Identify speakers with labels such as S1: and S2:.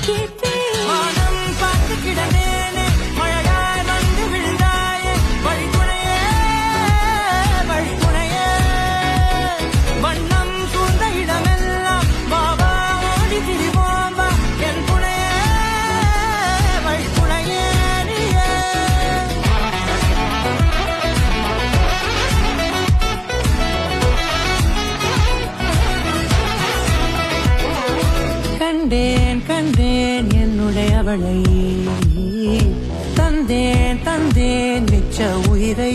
S1: கேட்பேன். வானம் பார்த்து கிடந்தேனே, மழையாய் வந்து விழுந்தாயே, வழித்துணையே, வழித்துணையே. வண்ணம் சூழ்ந்த இடமெல்லாம் பாபா ஓடி திரிவோம் வா, என் துணையே, வழித்துணையே நீயே. கண்டேன் கண்டேன் என்னுடையவளை, தந்தேன் தந்தேன் மிச்ச உயிரை.